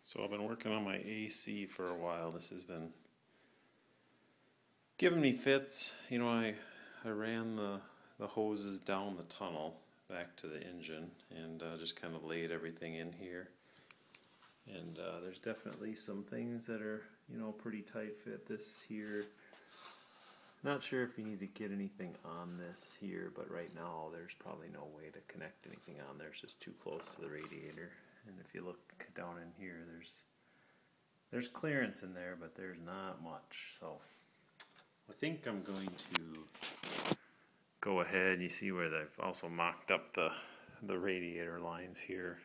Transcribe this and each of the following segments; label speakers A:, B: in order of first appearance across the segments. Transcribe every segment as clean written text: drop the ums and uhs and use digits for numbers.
A: So I've been working on my AC for a while. This has been giving me fits. You know, I ran the hoses down the tunnel back to the engine and just kind of laid everything in here. And there's definitely some things that are, you know, pretty tight fit. This here, not sure if you need to get anything on this here, but right now there's probably no way to connect anything on there. It's just too close to the radiator. And if you look down in here, there's clearance in there, but there's not much. So I think I'm going to go ahead. You see where they've also mocked up the radiator lines here,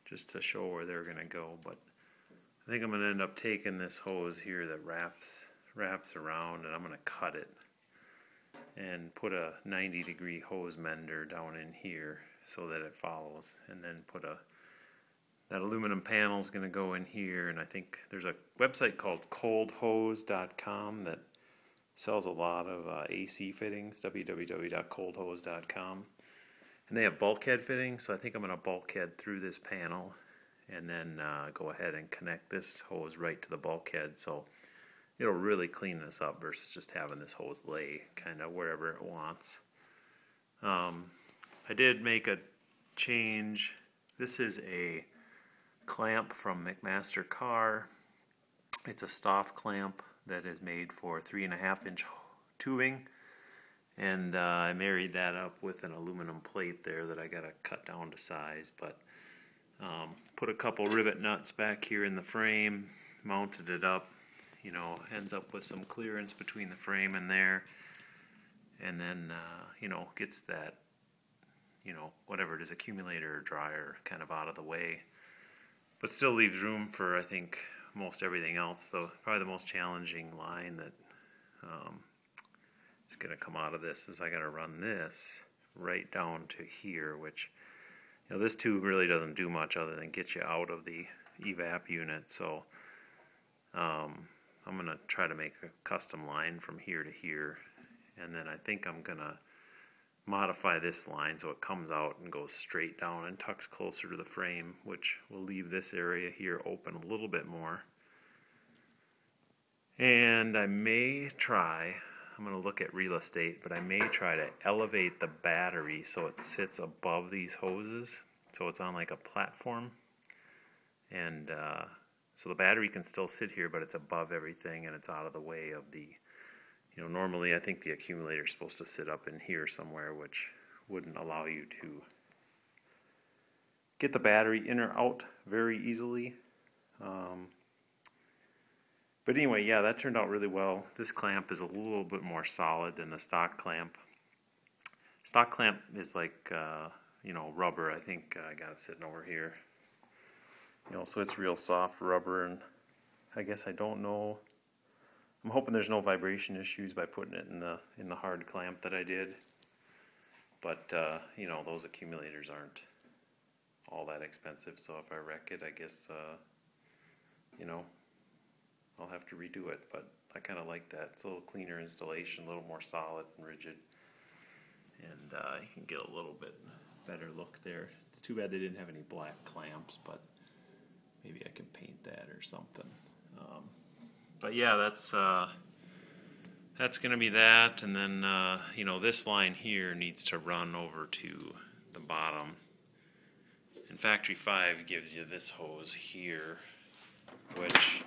A: just to show where they're going to go. But I think I'm going to end up taking this hose here that wraps around, and I'm going to cut it and put a 90-degree hose mender down in here so that it follows, and then put that aluminum panel is going to go in here. And I think there's a website called coldhose.com that sells a lot of AC fittings, www.coldhose.com. And they have bulkhead fittings, so I think I'm going to bulkhead through this panel and then go ahead and connect this hose right to the bulkhead, so it'll really clean this up versus just having this hose lay kind of wherever it wants. I did make a change. This is a clamp from McMaster Car. It's a Stoff clamp that is made for 3.5-inch tubing, and I married that up with an aluminum plate there that I got to cut down to size, but put a couple rivet nuts back here in the frame, mounted it up, you know, ends up with some clearance between the frame and there, and then you know, gets that, you know, whatever it is, accumulator or dryer kind of out of the way, but still leaves room for, I think, most everything else. Though probably the most challenging line that is going to come out of this is I got to run this right down to here, which, you know, this tube really doesn't do much other than get you out of the evap unit. So I'm going to try to make a custom line from here to here, and then I think I'm going to modify this line so it comes out and goes straight down and tucks closer to the frame, which will leave this area here open a little bit more. And I may try, I'm going to look at real estate, but I may try to elevate the battery so it sits above these hoses, so it's on like a platform, and so the battery can still sit here, but it's above everything and it's out of the way of the, you know, normally I think the accumulator is supposed to sit up in here somewhere, which wouldn't allow you to get the battery in or out very easily. But anyway, yeah, that turned out really well. This clamp is a little bit more solid than the stock clamp. Stock clamp is like, you know, rubber. I think I got it sitting over here. You know, so it's real soft rubber, and I guess I don't know. I'm hoping there's no vibration issues by putting it in the hard clamp that I did. But you know, those accumulators aren't all that expensive, so if I wreck it, I guess you know, I'll have to redo it. But I kind of like that. It's a little cleaner installation, a little more solid and rigid, and you can get a little bit better look there. It's too bad they didn't have any black clamps, but maybe I can paint that or something. But yeah, that's going to be that, and then you know, this line here needs to run over to the bottom. And Factory 5 gives you this hose here, which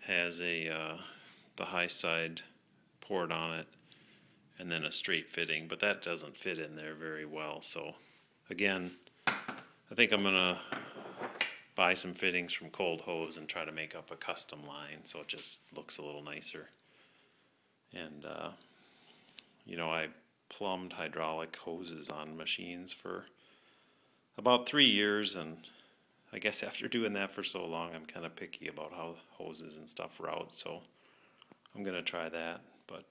A: has a the high side port on it, and then a straight fitting, but that doesn't fit in there very well. So again, I think I'm gonna buy some fittings from Cold Hose and try to make up a custom line so it just looks a little nicer. And you know, I plumbed hydraulic hoses on machines for about 3 years, and I guess after doing that for so long, I'm kind of picky about how hoses and stuff route, so I'm going to try that. But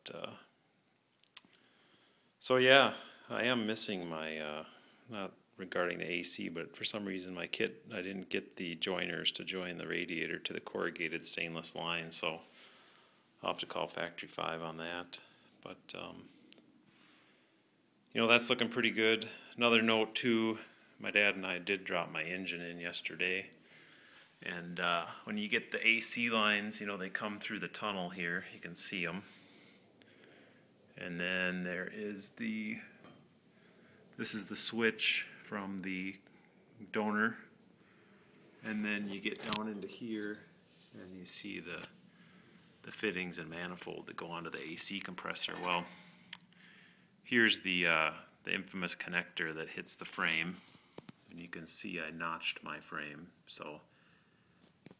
A: so yeah, I am missing my, not regarding the AC, but for some reason my kit, I didn't get the joiners to join the radiator to the corrugated stainless line, so I'll have to call Factory 5 on that. But you know, that's looking pretty good. Another note too, my dad and I did drop my engine in yesterday, And when you get the AC lines, you know, they come through the tunnel here. You can see them. And then there is this is the switch from the donor. And then you get down into here and you see the fittings and manifold that go onto the AC compressor. Well, here's the infamous connector that hits the frame. And you can see I notched my frame. So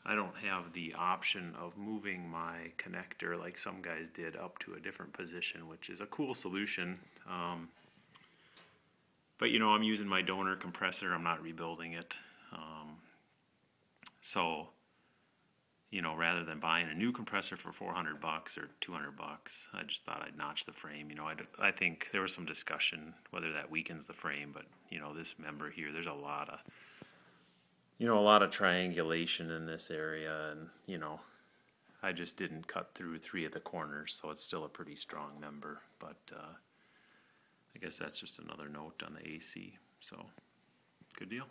A: I don't have the option of moving my connector like some guys did up to a different position, which is a cool solution. But you know, I'm using my donor compressor, I'm not rebuilding it. So, you know, rather than buying a new compressor for $400 or $200, I just thought I'd notch the frame. You know, I think there was some discussion whether that weakens the frame, but you know, this member here, there's a lot of triangulation in this area, and you know, I just didn't cut through 3 of the corners, so it's still a pretty strong member. But I guess that's just another note on the AC. So, good deal.